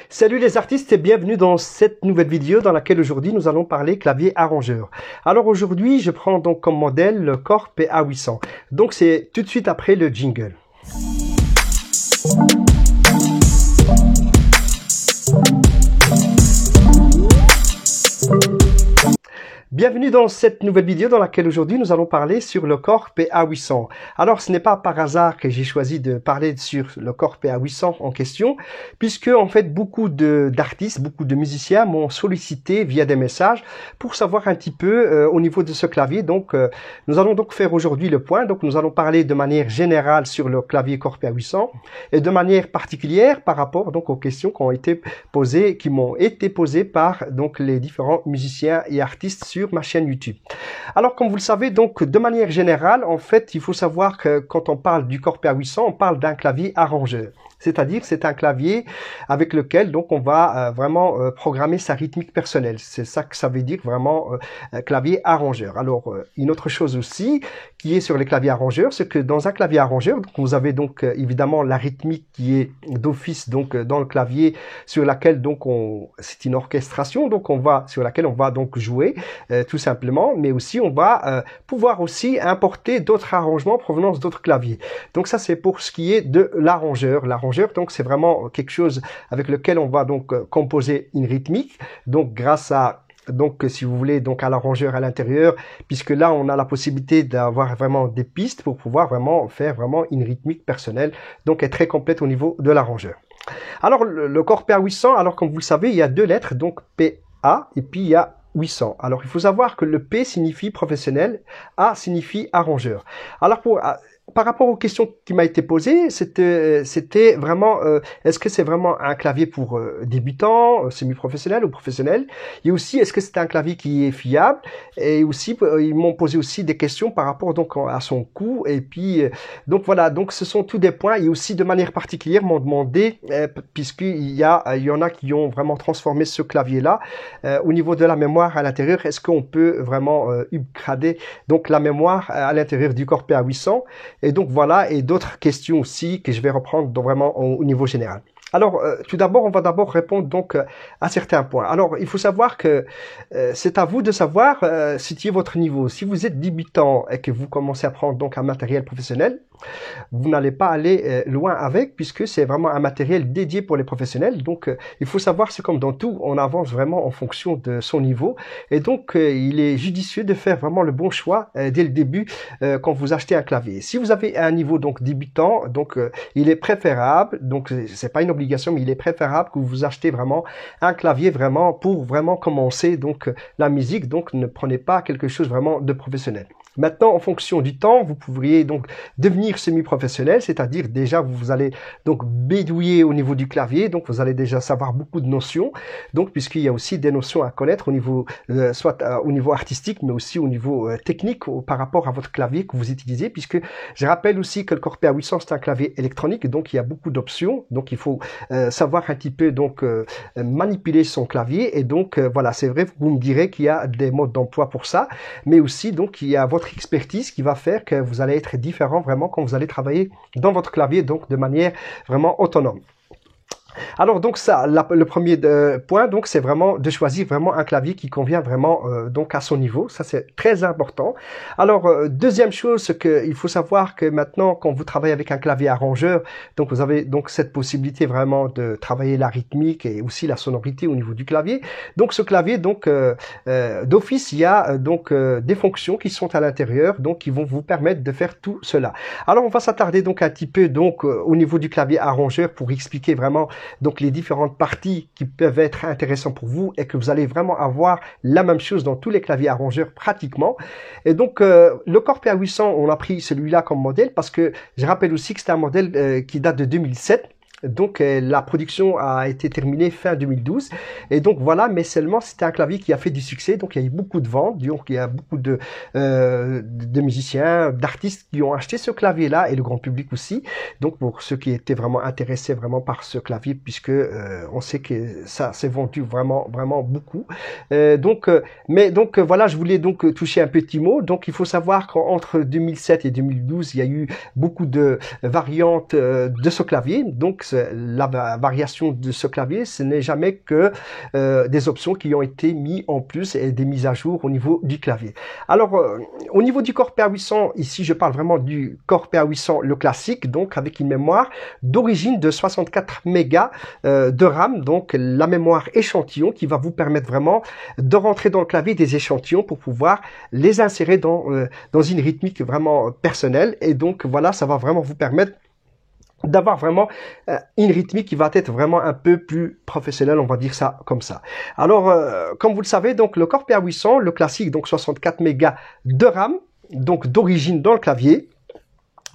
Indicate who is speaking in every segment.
Speaker 1: Salut les artistes et bienvenue dans cette nouvelle vidéo dans laquelle aujourd'hui nous allons parler clavier arrangeur. Alors aujourd'hui je prends donc comme modèle le Korg PA800. Donc c'est tout de suite après le jingle. Bienvenue dans cette nouvelle vidéo dans laquelle aujourd'hui nous allons parler sur le Korg PA800. Alors ce n'est pas par hasard que j'ai choisi de parler sur le Korg PA800 en question, puisque en fait beaucoup d'artistes, beaucoup de musiciens m'ont sollicité via des messages pour savoir un petit peu au niveau de ce clavier. Donc nous allons donc faire aujourd'hui le point. Donc nous allons parler de manière générale sur le clavier Korg PA800 et de manière particulière par rapport donc aux questions qui ont été posées, qui m'ont été posées par donc les différents musiciens et artistes sur ma chaîne YouTube. Alors comme vous le savez, donc de manière générale, en fait, il faut savoir que quand on parle du Korg PA800, on parle d'un clavier arrangeur. C'est-à-dire c'est un clavier avec lequel donc on va vraiment programmer sa rythmique personnelle. C'est ça que ça veut dire vraiment clavier arrangeur. Alors une autre chose aussi qui est sur les claviers arrangeurs, c'est que dans un clavier arrangeur, donc, vous avez donc évidemment la rythmique qui est d'office donc dans le clavier sur laquelle donc c'est une orchestration donc sur laquelle on va donc jouer tout simplement, mais aussi on va pouvoir aussi importer d'autres arrangements en provenance d'autres claviers. Donc ça c'est pour ce qui est de l'arrangeur. Donc c'est vraiment quelque chose avec lequel on va donc composer une rythmique, donc grâce à si vous voulez donc à l'arrangeur à l'intérieur, puisque là on a la possibilité d'avoir vraiment des pistes pour pouvoir vraiment faire vraiment une rythmique personnelle, donc est très complète au niveau de l'arrangeur. Alors le Korg PA800, alors comme vous le savez, il y a deux lettres, donc PA et puis il y a 800. Alors il faut savoir que le P signifie professionnel, A signifie arrangeur. Alors par rapport aux questions qui m'a été posées, c'était vraiment, est-ce que c'est vraiment un clavier pour débutants, semi-professionnels ou professionnels? Et aussi, est-ce que c'est un clavier qui est fiable? Et aussi, ils m'ont posé aussi des questions par rapport donc à son coût. Et puis, donc voilà, donc ce sont tous des points. Et aussi, de manière particulière, m'ont demandé, puisqu'il y en a qui ont vraiment transformé ce clavier-là, au niveau de la mémoire à l'intérieur, est-ce qu'on peut vraiment upgrader donc la mémoire à l'intérieur du Korg PA800? Et donc voilà, et d'autres questions aussi que je vais reprendre vraiment au niveau général. Alors, tout d'abord, on va d'abord répondre donc à certains points. Alors, il faut savoir que c'est à vous de savoir situer votre niveau. Si vous êtes débutant et que vous commencez à prendre donc un matériel professionnel, vous n'allez pas aller loin avec, puisque c'est vraiment un matériel dédié pour les professionnels. Donc, il faut savoir, c'est comme dans tout, on avance vraiment en fonction de son niveau. Et donc, il est judicieux de faire vraiment le bon choix dès le début quand vous achetez un clavier. Si vous avez un niveau donc débutant, donc il est préférable, donc c'est pas une obligation, mais il est préférable que vous achetez vraiment un clavier vraiment pour vraiment commencer donc la musique. Donc, ne prenez pas quelque chose vraiment de professionnel. Maintenant, en fonction du temps, vous pourriez donc devenir semi-professionnel, c'est-à-dire déjà vous allez donc bédouiller au niveau du clavier, donc vous allez déjà savoir beaucoup de notions, donc puisqu'il y a aussi des notions à connaître au niveau soit au niveau artistique, mais aussi au niveau technique par rapport à votre clavier que vous utilisez, puisque je rappelle aussi que le Korg PA800 c'est un clavier électronique, donc il y a beaucoup d'options, donc il faut savoir un petit peu donc manipuler son clavier, et donc voilà, c'est vrai, vous me direz qu'il y a des modes d'emploi pour ça, mais aussi donc il y a votre expertise qui va faire que vous allez être différent vraiment quand vous allez travailler dans votre clavier, donc de manière vraiment autonome. Alors donc ça, le premier point donc c'est vraiment de choisir vraiment un clavier qui convient vraiment donc à son niveau. Ça c'est très important. Alors deuxième chose, c'est qu'il faut savoir que maintenant quand vous travaillez avec un clavier arrangeur, donc vous avez donc cette possibilité vraiment de travailler la rythmique et aussi la sonorité au niveau du clavier. Donc ce clavier donc d'office il y a donc des fonctions qui sont à l'intérieur, donc qui vont vous permettre de faire tout cela. Alors on va s'attarder donc un petit peu donc au niveau du clavier arrangeur pour expliquer vraiment donc les différentes parties qui peuvent être intéressantes pour vous et que vous allez vraiment avoir la même chose dans tous les claviers arrangeurs pratiquement. Et donc le Korg PA800, on a pris celui-là comme modèle parce que je rappelle aussi que c'est un modèle qui date de 2007. Donc la production a été terminée fin 2012 et donc voilà, mais seulement c'était un clavier qui a fait du succès, donc il y a eu beaucoup de ventes, donc il y a beaucoup de musiciens, d'artistes qui ont acheté ce clavier là et le grand public aussi, donc pour ceux qui étaient vraiment intéressés vraiment par ce clavier, puisque on sait que ça s'est vendu vraiment beaucoup, voilà, je voulais donc toucher un petit mot. Donc il faut savoir qu'entre 2007 et 2012 il y a eu beaucoup de variantes de ce clavier, donc la variation de ce clavier, ce n'est jamais que des options qui ont été mises en plus et des mises à jour au niveau du clavier. Alors, au niveau du Core PA800, ici je parle vraiment du Core PA800 le classique, donc avec une mémoire d'origine de 64 mégas de RAM, donc la mémoire échantillon qui va vous permettre vraiment de rentrer dans le clavier des échantillons pour pouvoir les insérer dans une rythmique vraiment personnelle. Et donc voilà, ça va vraiment vous permettre d'avoir vraiment une rythmique qui va être vraiment un peu plus professionnelle, on va dire ça comme ça. Alors, comme vous le savez, donc le Core PA800, le classique, donc 64 mégas de RAM, donc d'origine dans le clavier.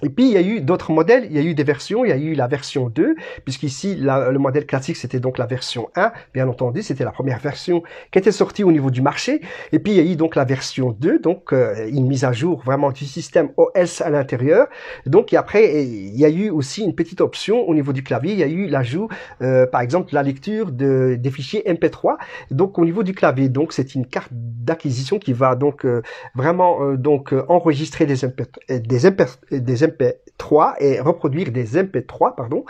Speaker 1: Et puis, il y a eu d'autres modèles, il y a eu des versions, il y a eu la version 2, puisqu'ici, le modèle classique, c'était donc la version 1, bien entendu, c'était la première version qui était sortie au niveau du marché. Et puis, il y a eu donc la version 2, donc une mise à jour vraiment du système OS à l'intérieur. Donc, et après, il y a eu aussi une petite option au niveau du clavier, il y a eu l'ajout, par exemple, la lecture des fichiers MP3. Donc, au niveau du clavier, donc c'est une carte d'acquisition qui va donc vraiment enregistrer des MP3 et reproduire des MP3, pardon.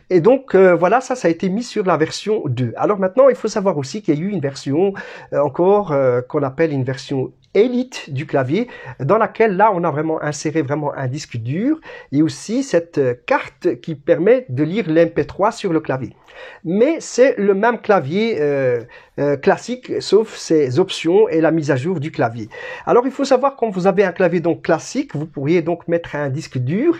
Speaker 1: Et donc, voilà, ça a été mis sur la version 2. Alors maintenant, il faut savoir aussi qu'il y a eu une version encore qu'on appelle une version Elite du clavier, dans laquelle là on a vraiment inséré vraiment un disque dur et aussi cette carte qui permet de lire l'MP3 sur le clavier. Mais c'est le même clavier classique, sauf ses options et la mise à jour du clavier. Alors il faut savoir, quand vous avez un clavier donc classique, vous pourriez donc mettre un disque dur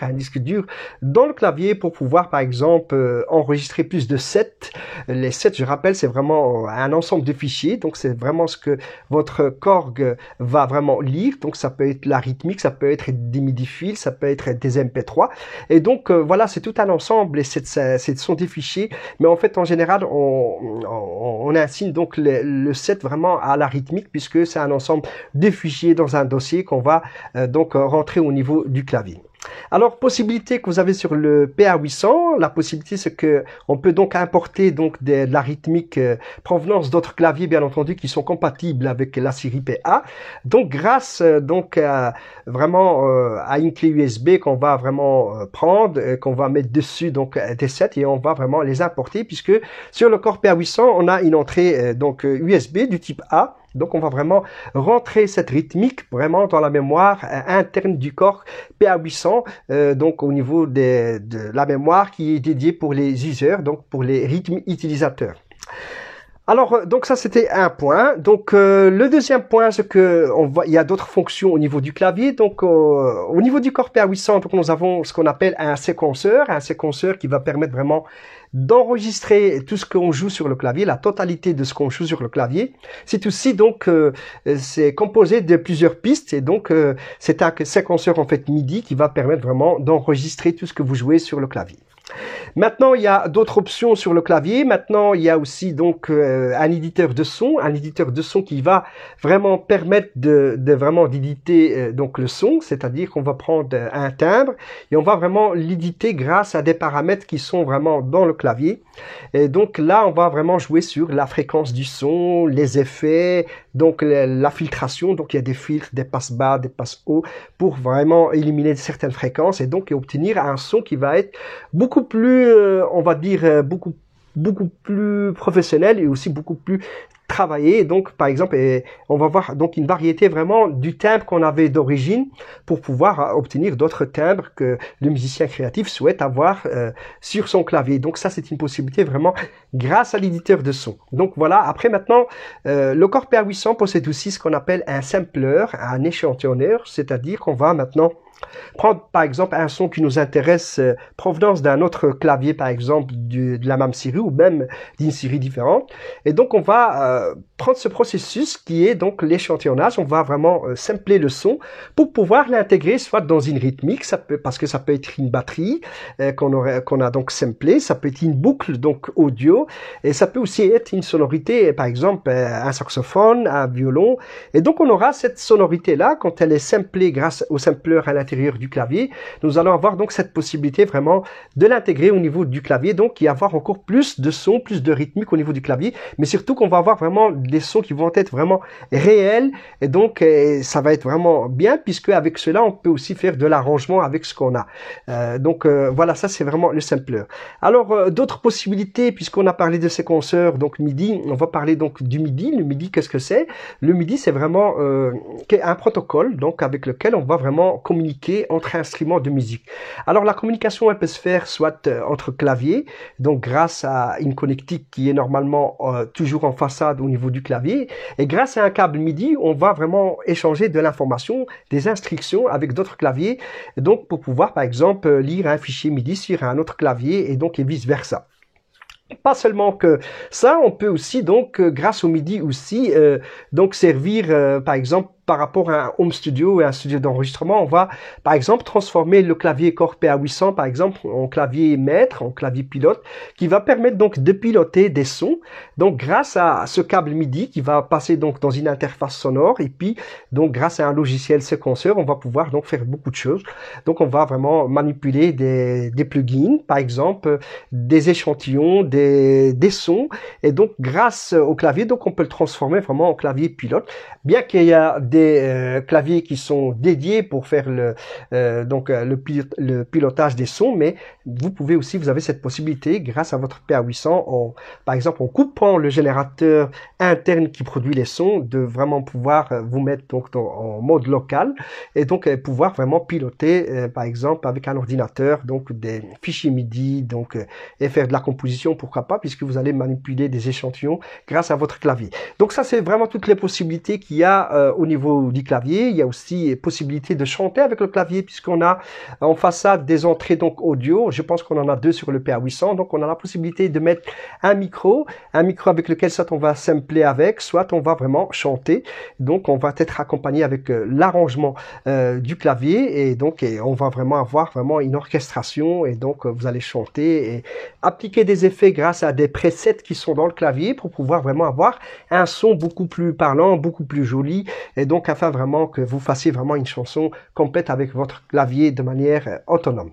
Speaker 1: dans le clavier pour pouvoir par exemple enregistrer plus de sets. Les sets, je rappelle, c'est vraiment un ensemble de fichiers, donc c'est vraiment ce que votre Korg va vraiment lire. Donc ça peut être la rythmique, ça peut être des MIDI files, ça peut être des MP3. Et donc voilà, c'est tout un ensemble et ce sont des fichiers. Mais en fait, en général, on assigne donc le set vraiment à la rythmique, puisque c'est un ensemble de fichiers dans un dossier qu'on va donc rentrer au niveau du clavier. Alors, possibilité que vous avez sur le PA800, la possibilité c'est que on peut donc importer donc de la rythmique provenance d'autres claviers, bien entendu, qui sont compatibles avec la série PA. Donc grâce donc vraiment à une clé USB qu'on va vraiment prendre, qu'on va mettre dessus donc des sets, et on va vraiment les importer, puisque sur le Core PA800 on a une entrée donc USB du type A. Donc on va vraiment rentrer cette rythmique vraiment dans la mémoire interne du Core PA800, donc au niveau de la mémoire qui est dédiée pour les users, donc pour les rythmes utilisateurs. Alors, donc ça c'était un point. Donc le deuxième point, c'est que il y a d'autres fonctions au niveau du clavier. Donc au niveau du Core PA800, donc nous avons ce qu'on appelle un séquenceur qui va permettre vraiment d'enregistrer tout ce qu'on joue sur le clavier, la totalité de ce qu'on joue sur le clavier. C'est aussi donc c'est composé de plusieurs pistes, et donc c'est un séquenceur en fait MIDI qui va permettre vraiment d'enregistrer tout ce que vous jouez sur le clavier. Maintenant, il y a d'autres options sur le clavier. Maintenant, il y a aussi donc un éditeur de son qui va vraiment permettre de vraiment d'éditer donc le son, c'est-à-dire qu'on va prendre un timbre et on va vraiment l'éditer grâce à des paramètres qui sont vraiment dans le clavier. Et donc là, on va vraiment jouer sur la fréquence du son, les effets, donc la filtration. Donc il y a des filtres, des passes bas, des passes hauts pour vraiment éliminer certaines fréquences et donc obtenir un son qui va être beaucoup plus, on va dire, beaucoup plus professionnel et aussi beaucoup plus travaillé. Donc, par exemple, on va voir donc une variété vraiment du timbre qu'on avait d'origine pour pouvoir obtenir d'autres timbres que le musicien créatif souhaite avoir sur son clavier. Donc, ça, c'est une possibilité vraiment grâce à l'éditeur de son. Donc, voilà. Après, maintenant, le Core PA800 possède aussi ce qu'on appelle un sampler, un échantillonneur, c'est-à-dire qu'on va maintenant prendre par exemple un son qui nous intéresse, provenance d'un autre clavier par exemple de la même série ou même d'une série différente, et donc on va prendre ce processus qui est donc l'échantillonnage. On va vraiment sampler le son pour pouvoir l'intégrer soit dans une rythmique, parce que ça peut être une batterie qu'on a donc samplé, ça peut être une boucle donc audio, et ça peut aussi être une sonorité, par exemple un saxophone, un violon, et donc on aura cette sonorité là quand elle est samplée grâce au sampler à l'intérieur du clavier. Nous allons avoir donc cette possibilité vraiment de l'intégrer au niveau du clavier, donc y avoir encore plus de son, plus de rythmique au niveau du clavier, mais surtout qu'on va avoir vraiment des sons qui vont être vraiment réels, et donc ça va être vraiment bien, puisque avec cela on peut aussi faire de l'arrangement avec ce qu'on a. Voilà, ça c'est vraiment le sampler. Alors d'autres possibilités, puisqu'on a parlé de séquenceurs, donc MIDI, on va parler donc du MIDI. Le MIDI, qu'est-ce que c'est? Le MIDI, c'est vraiment un protocole donc avec lequel on va vraiment communiquer entre instruments de musique. Alors la communication, elle peut se faire soit entre claviers, donc grâce à une connectique qui est normalement toujours en façade au niveau du clavier, et grâce à un câble MIDI, on va vraiment échanger de l'information, des instructions avec d'autres claviers, donc pour pouvoir par exemple lire un fichier MIDI sur un autre clavier, et donc et vice versa. Pas seulement que ça, on peut aussi donc grâce au MIDI aussi donc servir par exemple par rapport à un home studio et un studio d'enregistrement, on va par exemple transformer le clavier Korg PA800 par exemple en clavier maître, en clavier pilote, qui va permettre donc de piloter des sons, donc grâce à ce câble MIDI qui va passer donc dans une interface sonore, et puis donc grâce à un logiciel séquenceur, on va pouvoir donc faire beaucoup de choses. Donc on va vraiment manipuler des plugins, par exemple des échantillons, des sons, et donc grâce au clavier, donc on peut le transformer vraiment en clavier pilote, bien qu'il y a des claviers qui sont dédiés pour faire le pilotage des sons, mais vous pouvez aussi, vous avez cette possibilité grâce à votre PA800, par exemple en coupant le générateur interne qui produit les sons, de vraiment pouvoir vous mettre donc en mode local, et donc pouvoir vraiment piloter par exemple avec un ordinateur donc des fichiers MIDI, donc et faire de la composition, pourquoi pas, puisque vous allez manipuler des échantillons grâce à votre clavier. Donc ça, c'est vraiment toutes les possibilités qu'il y a au niveau du clavier. Il y a aussi possibilité de chanter avec le clavier, puisqu'on a en façade des entrées donc audio. Je pense qu'on en a deux sur le PA800, donc on a la possibilité de mettre un micro avec lequel soit on va sampler avec, soit on va vraiment chanter. Donc on va être accompagné avec l'arrangement du clavier, et donc on va vraiment avoir vraiment une orchestration, et donc vous allez chanter et appliquer des effets grâce à des presets qui sont dans le clavier pour pouvoir vraiment avoir un son beaucoup plus parlant, beaucoup plus joli, et donc afin vraiment que vous fassiez vraiment une chanson complète avec votre clavier de manière autonome.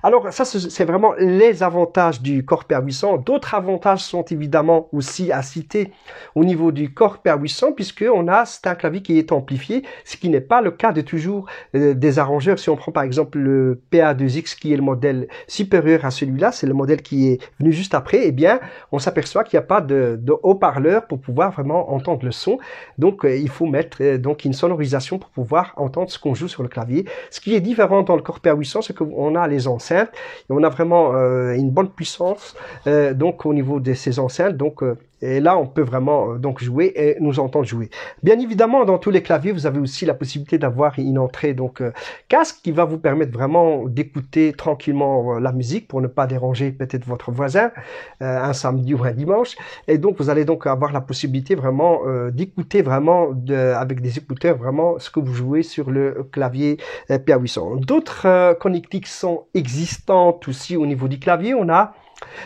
Speaker 1: Alors ça, c'est vraiment les avantages du Korg PA800. D'autres avantages sont évidemment aussi à citer au niveau du Korg PA800, puisque c'est un clavier qui est amplifié, ce qui n'est pas le cas de toujours des arrangeurs. Si on prend par exemple le PA2X, qui est le modèle supérieur à celui-là, c'est le modèle qui est venu juste après, eh bien on s'aperçoit qu'il n'y a pas de haut-parleur pour pouvoir vraiment entendre le son. Donc il faut mettre donc une sonorisation pour pouvoir entendre ce qu'on joue sur le clavier. Ce qui est différent dans le Korg PA800, c'est qu'on a les enceintes, et on a vraiment une bonne puissance donc au niveau de ces enceintes, donc et là on peut vraiment donc jouer et nous entendre jouer. Bien évidemment, dans tous les claviers, vous avez aussi la possibilité d'avoir une entrée donc casque, qui va vous permettre vraiment d'écouter tranquillement la musique pour ne pas déranger peut-être votre voisin un samedi ou un dimanche, et donc vous allez donc avoir la possibilité vraiment d'écouter vraiment avec des écouteurs vraiment ce que vous jouez sur le clavier PA800. D'autres connectiques sont existantes aussi au niveau du clavier.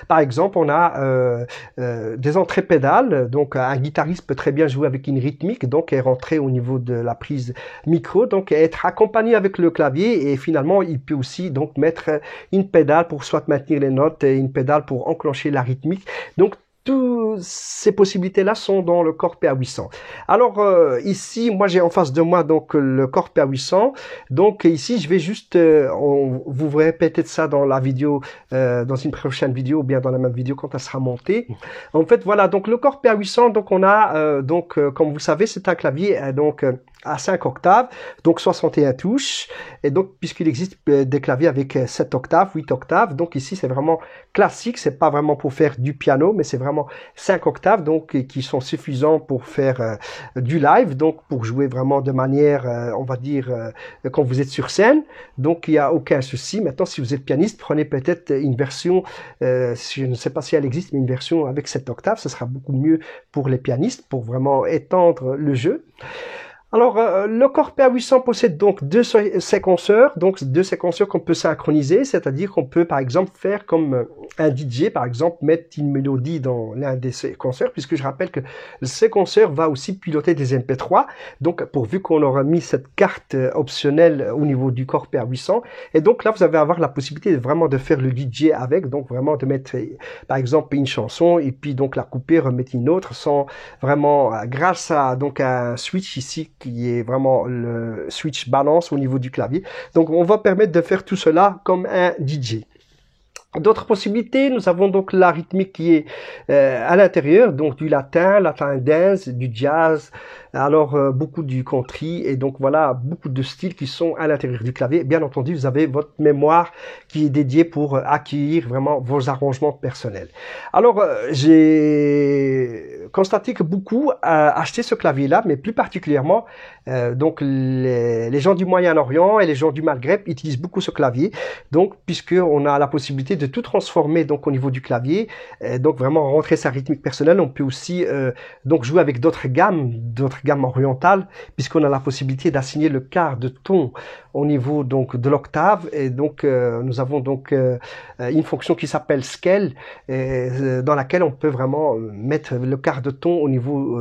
Speaker 1: Par exemple, on a des entrées pédales, donc un guitariste peut très bien jouer avec une rythmique, donc et rentrer au niveau de la prise micro, donc être accompagné avec le clavier, et finalement il peut aussi donc mettre une pédale pour soit maintenir les notes et une pédale pour enclencher la rythmique. Donc toutes ces possibilités-là sont dans le Korg PA800. Alors ici, moi j'ai en face de moi donc le Korg PA800. Donc ici, je vais juste, vous verrez peut-être ça dans la vidéo, dans une prochaine vidéo, ou bien dans la même vidéo quand elle sera montée. En fait, voilà, donc le Korg PA800, donc on a, comme vous savez, c'est un clavier donc à 5 octaves, donc 61 touches, et donc puisqu'il existe des claviers avec 7 octaves, 8 octaves, donc ici c'est vraiment classique, c'est pas vraiment pour faire du piano, mais c'est vraiment 5 octaves, donc qui sont suffisants pour faire du live, donc pour jouer vraiment de manière, on va dire, quand vous êtes sur scène, donc il n'y a aucun souci. Maintenant, si vous êtes pianiste, prenez peut-être une version, je ne sais pas si elle existe, mais une version avec 7 octaves, ce sera beaucoup mieux pour les pianistes, pour vraiment étendre le jeu. Alors, le Corp PA800 possède donc deux séquenceurs qu'on peut synchroniser, c'est-à-dire qu'on peut par exemple faire comme un DJ, par exemple, mettre une mélodie dans l'un des séquenceurs, puisque je rappelle que le séquenceur va aussi piloter des MP3, donc pourvu qu'on aura mis cette carte optionnelle au niveau du Corp PA800, et donc là vous allez avoir la possibilité vraiment de faire le DJ avec, donc vraiment de mettre par exemple une chanson, et puis donc la couper, remettre une autre, sans vraiment, grâce à donc un switch ici, qui est vraiment le switch balance au niveau du clavier. Donc on va permettre de faire tout cela comme un DJ. D'autres possibilités, nous avons donc la rythmique qui est à l'intérieur, donc du latin dance, du jazz, alors beaucoup du country, et donc voilà, beaucoup de styles qui sont à l'intérieur du clavier. Bien entendu, vous avez votre mémoire qui est dédiée pour accueillir vraiment vos arrangements personnels. Alors, j'ai constaté que beaucoup achetaient ce clavier-là, mais plus particulièrement, donc les gens du Moyen-Orient et les gens du Maghreb utilisent beaucoup ce clavier, donc puisque on a la possibilité de tout transformer donc au niveau du clavier, donc vraiment rentrer sa rythmique personnelle. On peut aussi donc jouer avec d'autres gammes orientales, puisqu'on a la possibilité d'assigner le quart de ton au niveau donc de l'octave, et donc nous avons donc une fonction qui s'appelle scale, dans laquelle on peut vraiment mettre le quart de ton au niveau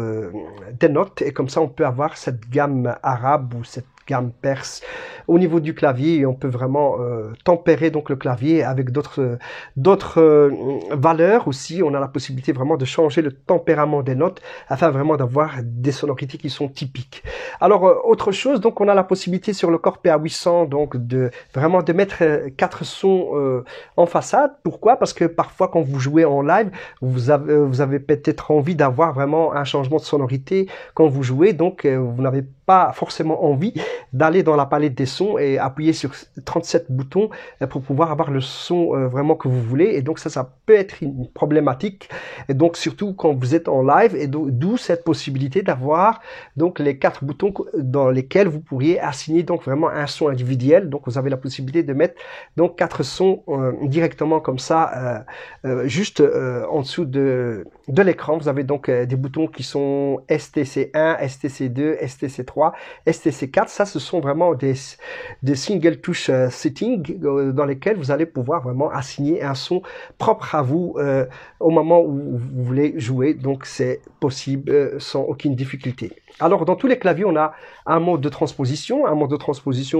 Speaker 1: des notes, et comme ça on peut avoir cette gamme arabe ou cette gamme perse au niveau du clavier, et on peut vraiment tempérer donc le clavier avec d'autres valeurs aussi. On a la possibilité vraiment de changer le tempérament des notes afin vraiment d'avoir des sonorités qui sont typiques. Alors autre chose, donc on a la possibilité sur le Corp PA800 donc de vraiment de mettre 4 sons en façade. Pourquoi? Parce que parfois quand vous jouez en live, vous avez peut-être envie d'avoir vraiment un changement de sonorité quand vous jouez, donc vous n'avez pas forcément envie d'aller dans la palette des sons et appuyer sur 37 boutons pour pouvoir avoir le son vraiment que vous voulez, et donc ça peut être une problématique, et donc surtout quand vous êtes en live, et d'où cette possibilité d'avoir donc les 4 boutons dans lesquels vous pourriez assigner donc vraiment un son individuel. Donc vous avez la possibilité de mettre donc 4 sons directement comme ça, juste en dessous de l'écran. Vous avez donc des boutons qui sont STC1, STC2, STC3, STC4. Ça, ce sont vraiment des single touch settings dans lesquels vous allez pouvoir vraiment assigner un son propre à vous au moment où vous voulez jouer. Donc c'est possible sans aucune difficulté. Alors dans tous les claviers, on a un mode de transposition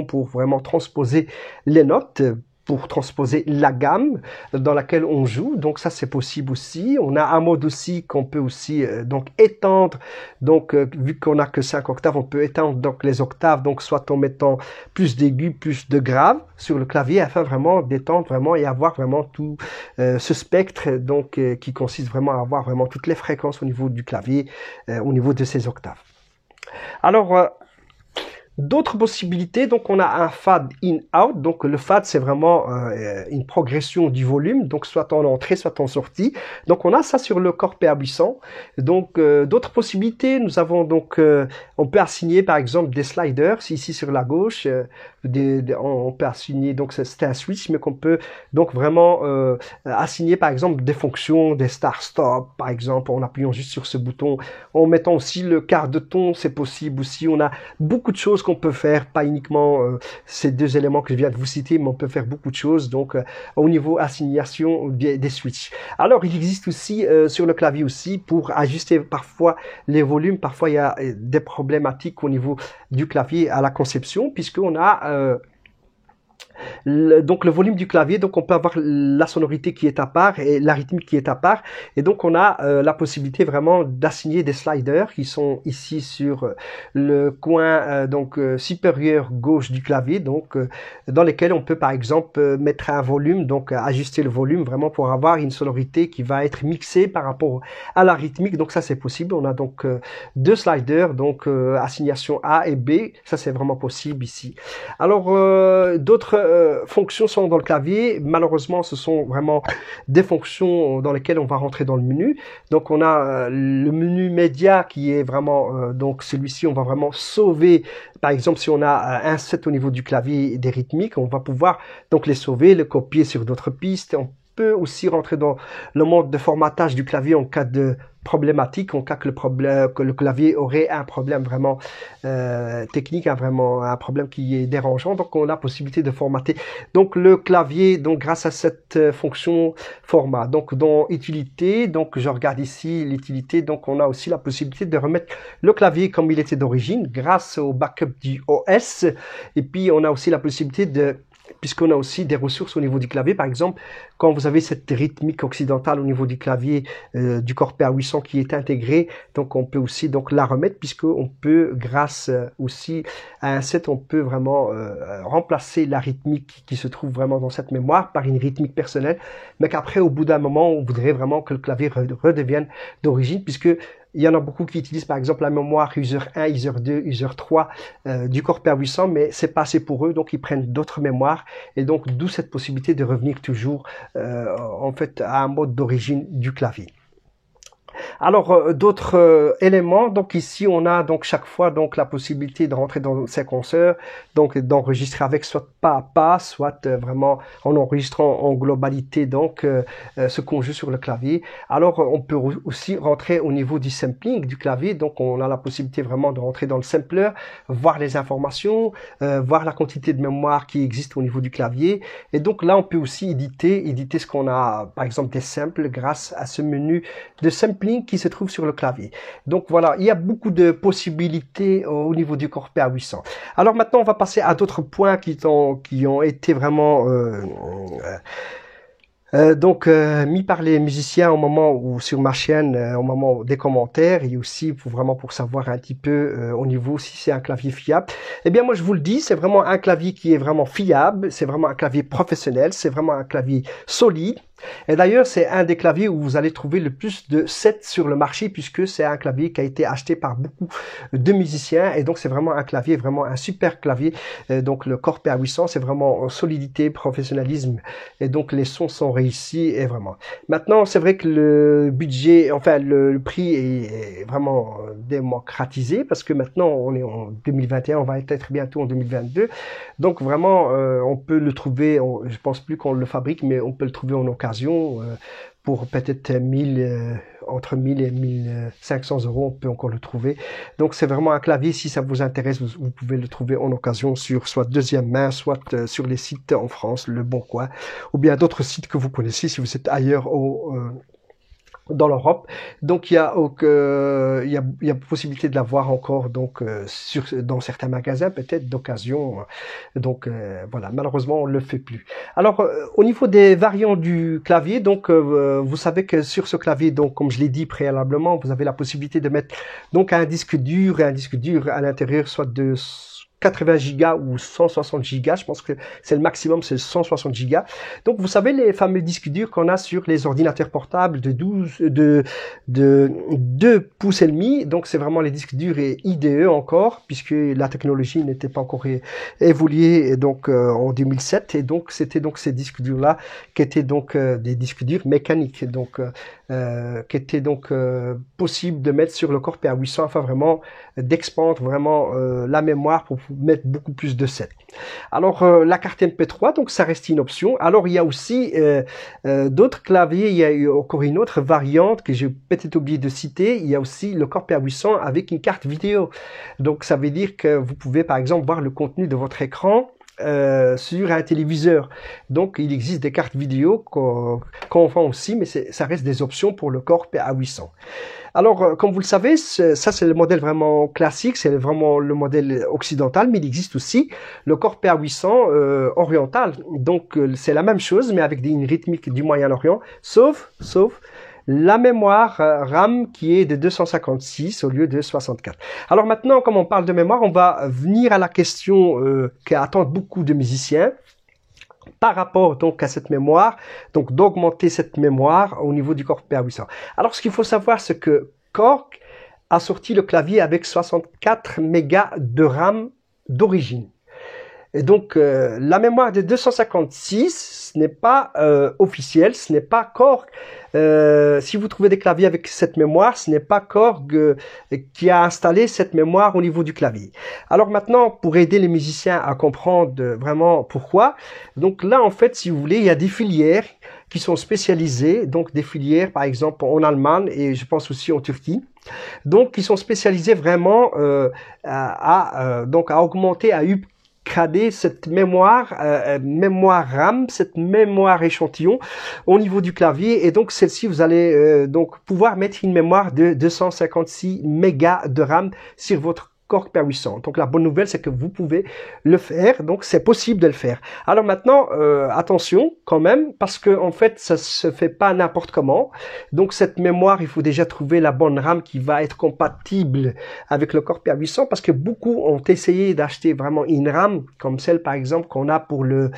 Speaker 1: pour vraiment transposer les notes, pour transposer la gamme dans laquelle on joue. Donc ça c'est possible aussi. On a un mode aussi qu'on peut aussi donc étendre. Donc vu qu'on a que 5 octaves, on peut étendre donc les octaves, donc soit en mettant plus d'aigus, plus de graves sur le clavier, afin vraiment d'étendre vraiment et avoir vraiment tout ce spectre donc qui consiste vraiment à avoir vraiment toutes les fréquences au niveau du clavier, au niveau de ces octaves. Alors d'autres possibilités, donc on a un fade in-out. Donc le fade, c'est vraiment une progression du volume, donc soit en entrée, soit en sortie. Donc on a ça sur le Corp PA800. Donc d'autres possibilités, nous avons donc, on peut assigner par exemple des sliders, ici sur la gauche, on peut assigner, donc c'est un switch, mais qu'on peut donc vraiment assigner par exemple des fonctions, des start-stop par exemple, en appuyant juste sur ce bouton, en mettant aussi le quart de ton, c'est possible aussi. On a beaucoup de choses qu'on peut faire, pas uniquement ces deux éléments que je viens de vous citer, mais on peut faire beaucoup de choses donc au niveau assignation des switches. Alors il existe aussi sur le clavier aussi pour ajuster parfois les volumes. Parfois il y a des problématiques au niveau du clavier à la conception, puisqu'on a donc le volume du clavier, donc on peut avoir la sonorité qui est à part et la rythmique qui est à part, et donc on a la possibilité vraiment d'assigner des sliders qui sont ici sur le coin donc supérieur gauche du clavier, donc dans lesquels on peut par exemple mettre un volume, donc ajuster le volume vraiment pour avoir une sonorité qui va être mixée par rapport à la rythmique. Donc ça c'est possible. On a donc deux sliders, donc assignation A et B, ça c'est vraiment possible ici. Alors d'autres fonctions sont dans le clavier. Malheureusement, ce sont vraiment des fonctions dans lesquelles on va rentrer dans le menu. Donc, on a le menu média qui est vraiment, donc celui-ci, on va vraiment sauver. Par exemple, si on a un set au niveau du clavier des rythmiques, on va pouvoir donc les sauver, les copier sur d'autres pistes. On peut aussi rentrer dans le monde de formatage du clavier en cas de problématique, en cas que le clavier aurait un problème vraiment technique, vraiment un problème qui est dérangeant. Donc on a possibilité de formater donc le clavier donc grâce à cette fonction format. Donc dans utilité, donc je regarde ici l'utilité, donc on a aussi la possibilité de remettre le clavier comme il était d'origine grâce au backup du OS. Et puis on a aussi la possibilité de, puisqu'on a aussi des ressources au niveau du clavier, par exemple, quand vous avez cette rythmique occidentale au niveau du clavier du Corp PA800 qui est intégrée, donc on peut aussi donc la remettre, puisqu'on peut, grâce aussi à un set, on peut vraiment remplacer la rythmique qui se trouve vraiment dans cette mémoire par une rythmique personnelle, mais qu'après, au bout d'un moment, on voudrait vraiment que le clavier redevienne d'origine, puisque il y en a beaucoup qui utilisent par exemple la mémoire user 1, user 2, user 3 du Corp PA800, mais c'est pas assez pour eux, donc ils prennent d'autres mémoires, et donc d'où cette possibilité de revenir toujours en fait à un mode d'origine du clavier. Alors d'autres éléments, donc ici on a donc chaque fois donc la possibilité de rentrer dans le séquenceur, donc d'enregistrer avec soit pas à pas, soit vraiment en enregistrant en globalité donc ce qu'on joue sur le clavier. Alors on peut aussi rentrer au niveau du sampling du clavier, donc on a la possibilité vraiment de rentrer dans le sampler, voir les informations, voir la quantité de mémoire qui existe au niveau du clavier, et donc là on peut aussi éditer ce qu'on a, par exemple des samples grâce à ce menu de sampling qui se trouve sur le clavier. Donc voilà, il y a beaucoup de possibilités au niveau du Corp PA800. Alors maintenant, on va passer à d'autres points qui ont été vraiment mis par les musiciens au moment où sur ma chaîne, au moment des commentaires, et aussi pour savoir un petit peu au niveau si c'est un clavier fiable. Eh bien moi je vous le dis, c'est vraiment un clavier qui est vraiment fiable, c'est vraiment un clavier professionnel, c'est vraiment un clavier solide. Et d'ailleurs, c'est un des claviers où vous allez trouver le plus de sets sur le marché, puisque c'est un clavier qui a été acheté par beaucoup de musiciens, et donc c'est vraiment un clavier, vraiment un super clavier. Donc le Corp PA800, c'est vraiment solidité, professionnalisme, et donc les sons sont réussis, et vraiment. Maintenant, c'est vrai que le budget, enfin le prix est vraiment démocratisé, parce que maintenant on est en 2021, on va être bientôt en 2022, donc vraiment on peut le trouver, je pense plus qu'on le fabrique, mais on peut le trouver en occasion pour peut-être entre 1000 et 1500 €, on peut encore le trouver. Donc c'est vraiment un clavier, si ça vous intéresse, vous pouvez le trouver en occasion sur soit deuxième main, soit sur les sites en France, Le Bon Coin, ou bien d'autres sites que vous connaissez si vous êtes ailleurs dans l'Europe. Donc il y a possibilité de l'avoir encore donc dans certains magasins peut-être d'occasion. Donc voilà, malheureusement on le fait plus. Alors au niveau des variantes du clavier, donc vous savez que sur ce clavier, donc comme je l'ai dit préalablement, vous avez la possibilité de mettre donc un disque dur à l'intérieur, soit de 80 gigas ou 160 gigas, je pense que c'est le maximum, c'est 160 gigas. Donc vous savez les fameux disques durs qu'on a sur les ordinateurs portables de 2 pouces et demi, donc c'est vraiment les disques durs et IDE encore, puisque la technologie n'était pas encore évoluée donc en 2007, et donc c'était donc ces disques durs là qui étaient donc des disques durs mécaniques, donc qui étaient donc possible de mettre sur le Corp PA800 afin vraiment d'expandre vraiment la mémoire pour mettre beaucoup plus de sets. Alors la carte MP3, donc ça reste une option. Alors il y a aussi d'autres claviers, il y a eu encore une autre variante que j'ai peut-être oublié de citer, il y a aussi le Corp PA800 avec une carte vidéo. Donc ça veut dire que vous pouvez par exemple voir le contenu de votre écran sur un téléviseur. Donc il existe des cartes vidéo qu'on vend aussi, mais ça reste des options pour le Corp PA800. Alors, comme vous le savez, ça c'est le modèle vraiment classique, c'est vraiment le modèle occidental, mais il existe aussi le Corp PA800 oriental. Donc c'est la même chose, mais avec une rythmique du Moyen-Orient, sauf la mémoire RAM qui est de 256 au lieu de 64. Alors maintenant, comme on parle de mémoire, on va venir à la question qu'attendent beaucoup de musiciens par rapport donc à cette mémoire, donc d'augmenter cette mémoire au niveau du Corp PA800. Alors ce qu'il faut savoir, c'est que Korg a sorti le clavier avec 64 mégas de RAM d'origine. Et donc la mémoire de 256, ce n'est pas officiel, ce n'est pas Korg. Si vous trouvez des claviers avec cette mémoire, ce n'est pas Korg qui a installé cette mémoire au niveau du clavier. Alors maintenant, pour aider les musiciens à comprendre vraiment pourquoi, donc là en fait, si vous voulez, il y a des filières qui sont spécialisées, donc des filières par exemple en Allemagne et je pense aussi en Turquie. Donc, qui sont spécialisés vraiment donc à augmenter, à upgrader cette mémoire, mémoire RAM, cette mémoire échantillon au niveau du clavier. Et donc, celle-ci, vous allez donc pouvoir mettre une mémoire de 256 mégas de RAM sur votre Core PA800. Donc la bonne nouvelle, c'est que vous pouvez le faire, donc c'est possible de le faire. Alors maintenant, attention quand même, parce que en fait, ça se fait pas n'importe comment. Donc cette mémoire, il faut déjà trouver la bonne RAM qui va être compatible avec le Core PA800, parce que beaucoup ont essayé d'acheter vraiment une RAM comme celle par exemple qu'on a pour le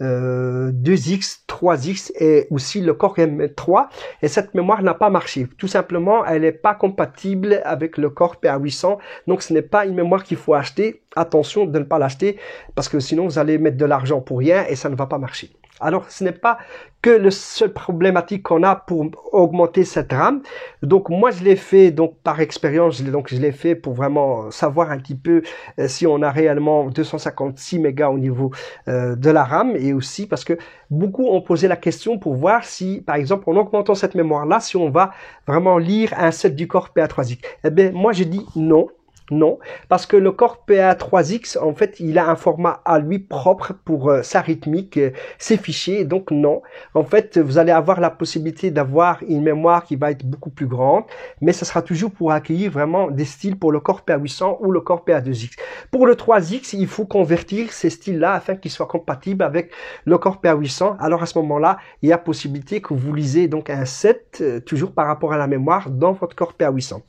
Speaker 1: 2X, 3X et aussi le Core M3, et cette mémoire n'a pas marché. Tout simplement, elle n'est pas compatible avec le Core PA800, donc ce n'est pas une mémoire qu'il faut acheter. Attention de ne pas l'acheter parce que sinon vous allez mettre de l'argent pour rien et ça ne va pas marcher. Alors ce n'est pas que le seul problématique qu'on a pour augmenter cette RAM. Donc moi je l'ai fait donc par expérience, donc je l'ai fait pour vraiment savoir un petit peu si on a réellement 256 mégas au niveau de la RAM, et aussi parce que beaucoup ont posé la question pour voir si par exemple en augmentant cette mémoire là, si on va vraiment lire un set du Core PA3X. Eh bien moi je dis non. Non, parce que le Core PA3X, en fait, il a un format à lui propre pour sa rythmique, ses fichiers, donc non. En fait, vous allez avoir la possibilité d'avoir une mémoire qui va être beaucoup plus grande, mais ça sera toujours pour accueillir vraiment des styles pour le Core PA800 ou le Core PA2X. Pour le 3X, il faut convertir ces styles-là afin qu'ils soient compatibles avec le Core PA800. Alors à ce moment-là, il y a possibilité que vous lisez donc un set, toujours par rapport à la mémoire, dans votre Core PA800.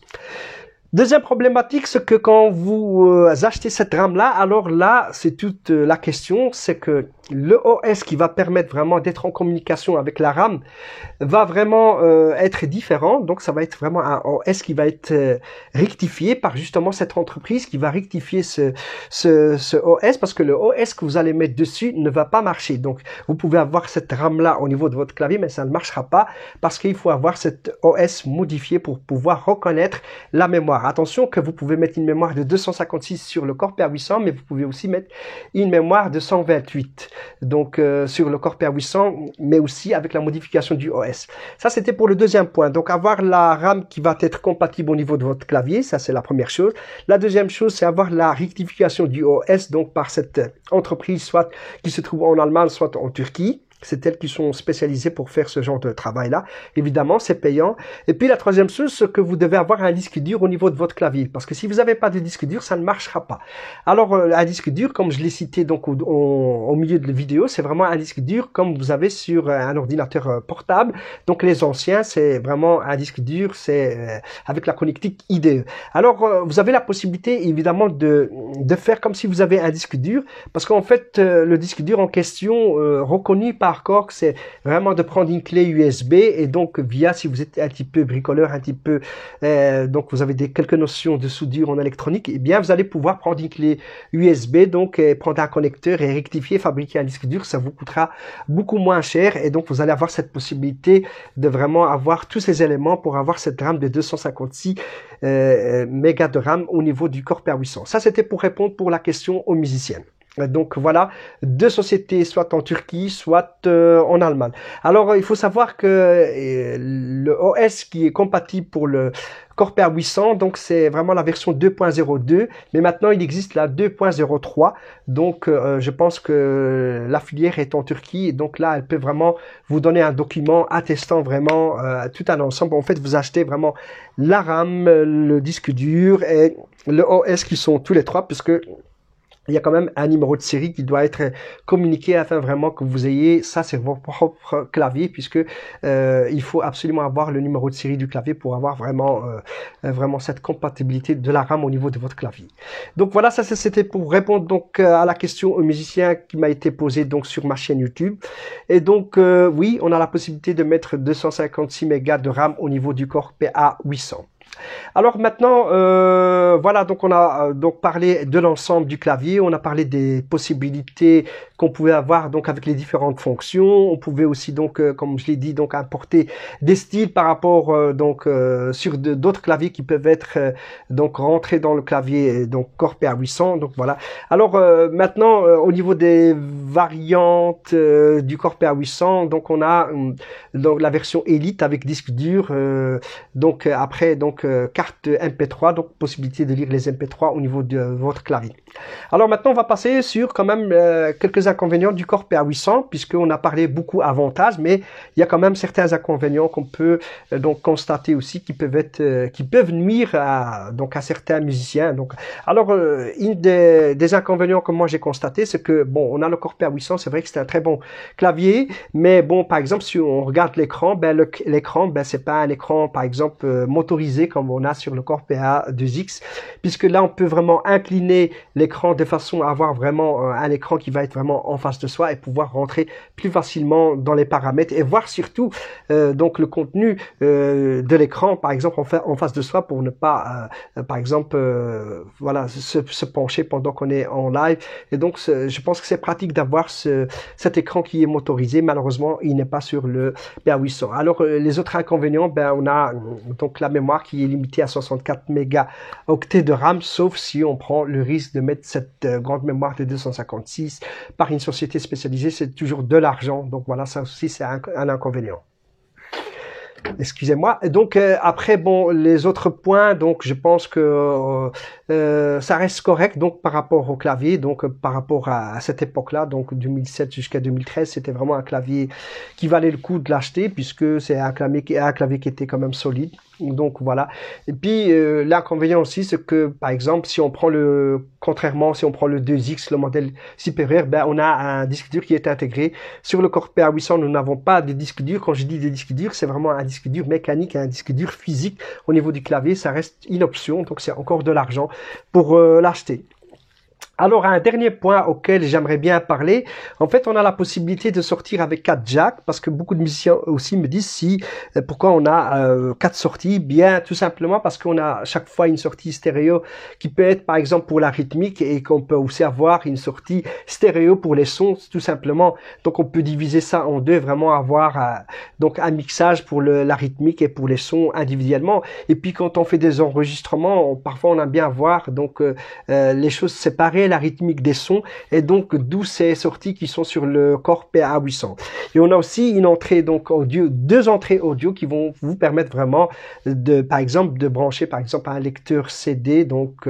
Speaker 1: Deuxième problématique, c'est que quand vous achetez cette RAM-là, alors là, c'est toute la question, c'est que le OS qui va permettre vraiment d'être en communication avec la RAM va vraiment être différent. Donc, ça va être vraiment un OS qui va être rectifié par justement cette entreprise qui va rectifier ce OS, parce que le OS que vous allez mettre dessus ne va pas marcher. Donc, vous pouvez avoir cette RAM-là au niveau de votre clavier, mais ça ne marchera pas parce qu'il faut avoir cet OS modifié pour pouvoir reconnaître la mémoire. Attention que vous pouvez mettre une mémoire de 256 sur le Core PA800, mais vous pouvez aussi mettre une mémoire de 128 donc sur le Core PA800, mais aussi avec la modification du OS. Ça, c'était pour le deuxième point. Donc avoir la RAM qui va être compatible au niveau de votre clavier, ça c'est la première chose. La deuxième chose, c'est avoir la rectification du OS, donc par cette entreprise, soit qui se trouve en Allemagne, soit en Turquie. C'est elles qui sont spécialisées pour faire ce genre de travail-là. Évidemment, c'est payant. Et puis, la troisième chose, c'est que vous devez avoir un disque dur au niveau de votre clavier. Parce que si vous n'avez pas de disque dur, ça ne marchera pas. Alors, un disque dur, comme je l'ai cité donc au milieu de la vidéo, c'est vraiment un disque dur comme vous avez sur un ordinateur portable. Donc, les anciens, c'est vraiment un disque dur, c'est avec la connectique IDE. Alors, vous avez la possibilité, évidemment, de faire comme si vous avez un disque dur. Parce qu'en fait, le disque dur en question, reconnu par Korg, c'est vraiment de prendre une clé USB et donc via, si vous êtes un petit peu bricoleur, un petit peu donc vous avez quelques notions de soudure en électronique, et bien vous allez pouvoir prendre une clé USB, donc prendre un connecteur et rectifier, fabriquer un disque dur. Ça vous coûtera beaucoup moins cher, et donc vous allez avoir cette possibilité de vraiment avoir tous ces éléments pour avoir cette RAM de 256 mégas de RAM au niveau du Core PA800. Ça, c'était pour répondre pour la question aux musiciennes. Donc voilà, deux sociétés, soit en Turquie, soit en Allemagne. Alors il faut savoir que le OS qui est compatible pour le Core PA800, donc c'est vraiment la version 2.02, mais maintenant il existe la 2.03, donc je pense que la filière est en Turquie, et donc là elle peut vraiment vous donner un document attestant vraiment tout un ensemble. En fait, vous achetez vraiment la RAM, le disque dur et le OS qui sont tous les trois, puisque il y a quand même un numéro de série qui doit être communiqué afin vraiment que vous ayez ça sur votre propre clavier, puisque il faut absolument avoir le numéro de série du clavier pour avoir vraiment vraiment cette compatibilité de la RAM au niveau de votre clavier. Donc voilà, ça c'était pour répondre donc à la question aux musiciens qui m'a été posée donc sur ma chaîne YouTube. Et donc oui, on a la possibilité de mettre 256 mégas de RAM au niveau du Core PA800. Alors maintenant, voilà, donc on a donc parlé de l'ensemble du clavier, on a parlé des possibilités qu'on pouvait avoir donc avec les différentes fonctions. On pouvait aussi donc, comme je l'ai dit, donc importer des styles par rapport sur d'autres claviers qui peuvent être donc rentrés dans le clavier donc Core PA800. Donc voilà. Alors maintenant, au niveau des variantes du Core PA800, donc on a donc la version Elite avec disque dur. Donc après donc carte MP3, donc possibilité de lire les MP3 au niveau de votre clavier. Alors maintenant, on va passer sur quand même quelques inconvénients du Core PA800, puisqu'on a parlé beaucoup avantages, mais il y a quand même certains inconvénients qu'on peut donc constater aussi qui peuvent nuire à certains musiciens. Donc, alors une des inconvénients que moi j'ai constaté, c'est que bon, on a le Core PA800, c'est vrai que c'est un très bon clavier, mais bon, par exemple, si on regarde l'écran, l'écran, c'est pas un écran par exemple motorisé comme on a sur le Core PA2X, puisque là on peut vraiment incliner l'écran de façon à avoir vraiment un écran qui va être vraiment en face de soi et pouvoir rentrer plus facilement dans les paramètres et voir surtout donc le contenu de l'écran par exemple en face de soi pour ne pas par exemple voilà se pencher pendant qu'on est en live. Et donc je pense que c'est pratique d'avoir cet écran qui est motorisé. Malheureusement il n'est pas sur le PA800. Alors les autres inconvénients, on a donc la mémoire qui est limitée à 64 mégaoctets de RAM, sauf si on prend le risque de mettre cette grande mémoire de 256 par une société spécialisée. C'est toujours de l'argent, donc voilà, ça aussi c'est un inconvénient. Excusez-moi. Donc après bon, les autres points, donc je pense que ça reste correct donc par rapport au clavier, donc par rapport à cette époque-là, donc 2007 jusqu'à 2013, c'était vraiment un clavier qui valait le coup de l'acheter puisque c'est un clavier qui était quand même solide. Donc voilà. Et puis l'inconvénient aussi, c'est que par exemple, si on prend contrairement si on prend le 2X, le modèle supérieur, on a un disque dur qui est intégré. Sur le Core PA800, nous n'avons pas de disque dur. Quand je dis des disques durs, c'est vraiment un disque dur mécanique, un disque dur physique. Au niveau du clavier, ça reste une option, donc c'est encore de l'argent pour l'acheter. Alors, un dernier point auquel j'aimerais bien parler, en fait, on a la possibilité de sortir avec 4 jacks, parce que beaucoup de musiciens aussi me disent pourquoi on a 4 sorties. Bien, tout simplement parce qu'on a à chaque fois une sortie stéréo qui peut être, par exemple, pour la rythmique et qu'on peut aussi avoir une sortie stéréo pour les sons, tout simplement. Donc, on peut diviser ça en deux, vraiment avoir donc un mixage pour la rythmique et pour les sons individuellement. Et puis, quand on fait des enregistrements, parfois, on aime bien voir donc les choses séparées, la rythmique des sons, et donc d'où ces sorties qui sont sur le Core PA800. Et on a aussi une entrée donc audio, 2 entrées audio qui vont vous permettre vraiment par exemple de brancher par exemple un lecteur CD, donc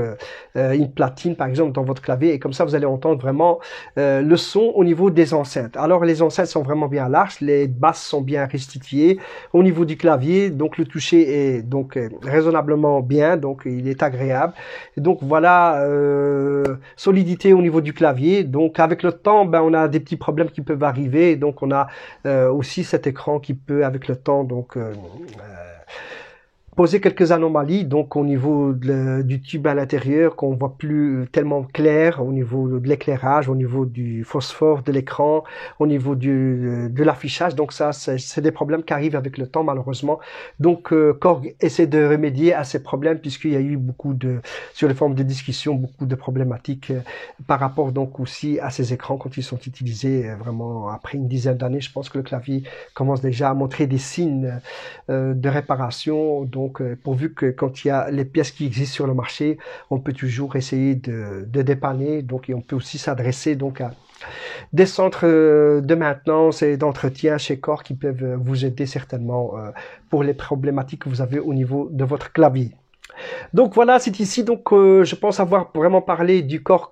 Speaker 1: une platine par exemple dans votre clavier, et comme ça vous allez entendre vraiment le son au niveau des enceintes. Alors les enceintes sont vraiment bien larges, les basses sont bien restituées au niveau du clavier, donc le toucher est donc raisonnablement bien, donc il est agréable. Et donc voilà, solidité au niveau du clavier. Donc avec le temps, on a des petits problèmes qui peuvent arriver. Donc on a aussi cet écran qui peut avec le temps donc poser quelques anomalies, donc au niveau du tube à l'intérieur, qu'on voit plus tellement clair, au niveau de l'éclairage, au niveau du phosphore de l'écran, au niveau de l'affichage. Donc ça, c'est des problèmes qui arrivent avec le temps, malheureusement. Donc Korg essaie de remédier à ces problèmes, puisqu'il y a eu sur les formes de discussion, beaucoup de problématiques par rapport donc aussi à ces écrans quand ils sont utilisés vraiment après une dizaine d'années. Je pense que le clavier commence déjà à montrer des signes de réparation. Donc pourvu que quand il y a les pièces qui existent sur le marché, on peut toujours essayer de dépanner. Donc, et on peut aussi s'adresser donc à des centres de maintenance et d'entretien chez Korg qui peuvent vous aider certainement pour les problématiques que vous avez au niveau de votre clavier. Donc voilà, c'est ici donc je pense avoir vraiment parlé du Korg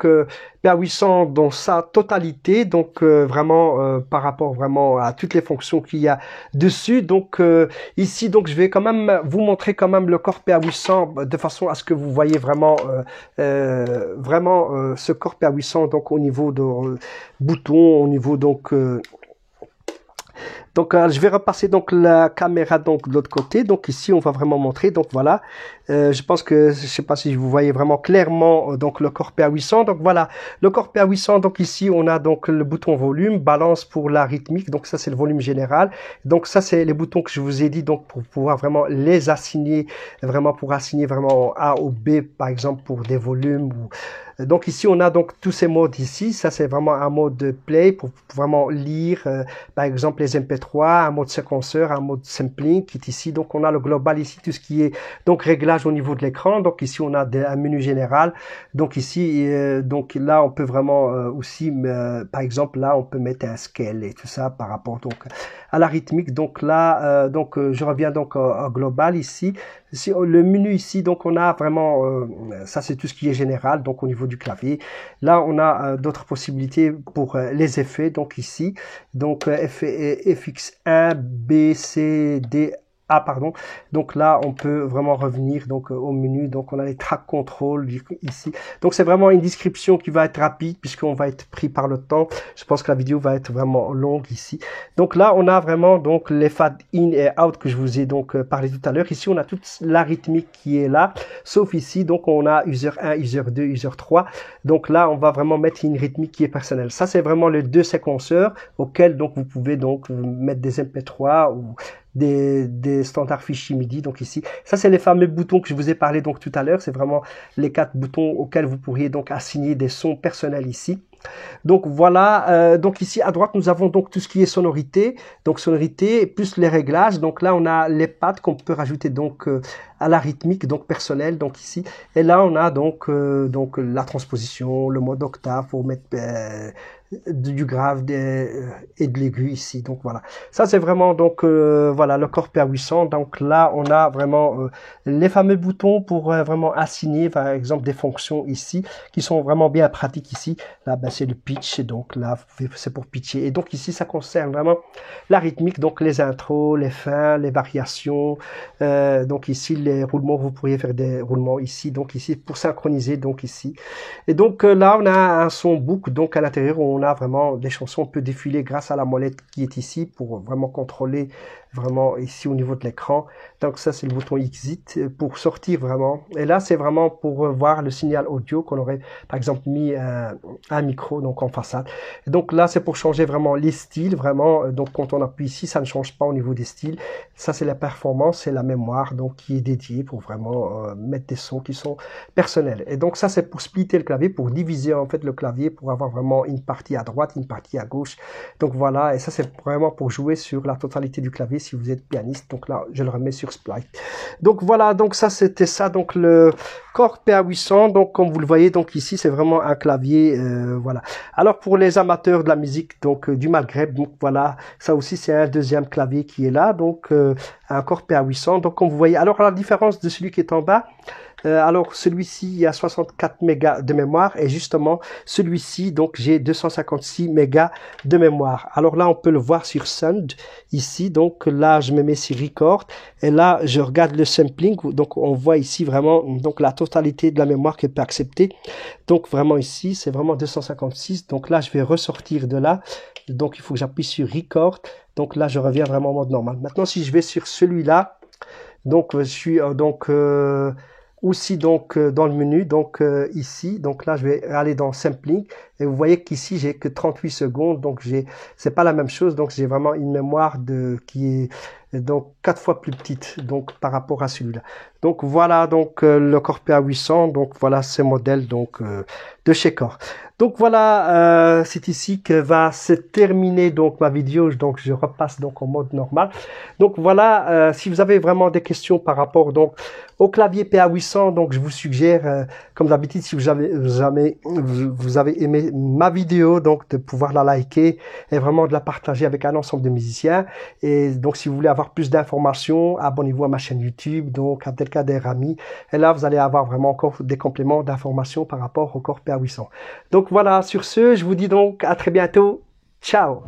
Speaker 1: PA800 dans sa totalité, donc vraiment par rapport vraiment à toutes les fonctions qu'il y a dessus. Donc ici donc je vais quand même vous montrer quand même le Korg PA800 de façon à ce que vous voyez vraiment ce Korg PA800 donc au niveau de boutons, au niveau donc Donc je vais repasser donc la caméra donc de l'autre côté. Donc ici on va vraiment montrer. Donc voilà, je pense que je sais pas si vous voyez vraiment clairement donc le corps PA800. Donc voilà, le corps PA800. Donc ici on a donc le bouton volume, balance pour la rythmique. Donc ça c'est le volume général. Donc ça c'est les boutons que je vous ai dit donc pour pouvoir vraiment les assigner, vraiment pour assigner vraiment A ou B par exemple pour des volumes ou donc ici on a donc tous ces modes ici. Ça c'est vraiment un mode de play pour vraiment lire par exemple les MP3, un mode séquenceur, un mode sampling qui est ici. Donc on a le global ici, tout ce qui est donc réglage au niveau de l'écran. Donc ici on a un menu général. Donc ici donc là on peut vraiment aussi par exemple là on peut mettre un scale et tout ça par rapport donc à la rythmique. Donc là je reviens donc au global ici. Le menu ici, donc on a vraiment, ça c'est tout ce qui est général, donc au niveau du clavier. Là on a d'autres possibilités pour les effets, donc ici, donc FX1, B, C, D, A, pardon. Donc là on peut vraiment revenir donc au menu, donc on a les track control ici. Donc c'est vraiment une description qui va être rapide puisqu'on va être pris par le temps. Je pense que la vidéo va être vraiment longue ici. Donc là on a vraiment donc les fade in et out que je vous ai donc parlé tout à l'heure. Ici on a toute la rythmique qui est là, sauf ici donc on a user 1, user 2, user 3. Donc là on va vraiment mettre une rythmique qui est personnelle. Ça c'est vraiment les deux séquenceurs auxquels donc vous pouvez donc mettre des MP3 ou des standards fichiers MIDI. Donc ici, ça c'est les fameux boutons que je vous ai parlé donc tout à l'heure. C'est vraiment les 4 boutons auxquels vous pourriez donc assigner des sons personnels ici. Donc voilà, donc ici à droite nous avons donc tout ce qui est sonorité, donc sonorité plus les réglages. Donc là on a les pads qu'on peut rajouter donc à la rythmique donc personnelle donc ici. Et là on a donc la transposition, le mode octave pour mettre du grave et de l'aigu ici. Donc voilà, ça c'est vraiment donc voilà le corps PA800. Donc là on a vraiment les fameux boutons pour vraiment assigner par exemple des fonctions ici qui sont vraiment bien pratiques ici. Là ben, c'est le pitch, donc là c'est pour pitcher. Et donc ici ça concerne vraiment la rythmique, donc les intros, les fins, les variations. Donc ici les roulements, vous pourriez faire des roulements ici. Donc ici pour synchroniser donc ici. Et donc là on a un son boucle donc à l'intérieur où on a vraiment des chansons. On peut défiler grâce à la molette qui est ici pour vraiment contrôler vraiment ici au niveau de l'écran. Donc ça c'est le bouton exit pour sortir vraiment. Et là c'est vraiment pour voir le signal audio qu'on aurait par exemple mis un micro donc en façade. Et donc là c'est pour changer vraiment les styles vraiment. Donc quand on appuie ici ça ne change pas au niveau des styles. Ça c'est la performance, c'est la mémoire donc qui est dédiée pour vraiment mettre des sons qui sont personnels. Et donc ça c'est pour splitter le clavier, pour diviser en fait le clavier, pour avoir vraiment une partie à droite, une partie à gauche. Donc voilà, et ça c'est vraiment pour jouer sur la totalité du clavier si vous êtes pianiste. Donc là je le remets sur Splice. Donc voilà, donc ça c'était ça, donc le Korg PA800. Donc comme vous le voyez, donc ici c'est vraiment un clavier voilà. Alors pour les amateurs de la musique donc du Maghreb, donc voilà, ça aussi c'est un deuxième clavier qui est là, donc un Korg PA800. Donc comme vous voyez, alors la différence de celui qui est en bas, alors celui-ci il y a 64 mégas de mémoire et justement celui-ci donc j'ai 256 mégas de mémoire. Alors là on peut le voir sur Sound ici, donc là je me mets sur Record et là je regarde le sampling, donc on voit ici vraiment donc la totalité de la mémoire qu'elle peut accepter. Donc vraiment ici c'est vraiment 256. Donc là je vais ressortir de là, donc il faut que j'appuie sur Record. Donc là je reviens vraiment en mode normal. Maintenant si je vais sur celui-là, donc je suis aussi donc dans le menu, donc ici, donc là je vais aller dans sampling et vous voyez qu'ici j'ai que 38 secondes, donc c'est pas la même chose, donc j'ai vraiment une mémoire qui est donc 4 fois plus petite donc par rapport à celui-là. Donc voilà donc le Korg PA800, donc voilà ce modèle donc de chez Korg. Donc voilà, c'est ici que va se terminer donc ma vidéo, donc je repasse donc en mode normal. Donc voilà, si vous avez vraiment des questions par rapport donc au clavier PA800, donc je vous suggère comme d'habitude, si vous avez aimé ma vidéo, donc de pouvoir la liker et vraiment de la partager avec un ensemble de musiciens. Et donc si vous voulez avoir plus d'informations, abonnez-vous à ma chaîne YouTube, donc Abdelkader Rami, et là vous allez avoir vraiment encore des compléments d'informations par rapport au Korg PA800. Donc voilà, sur ce, je vous dis donc à très bientôt. Ciao!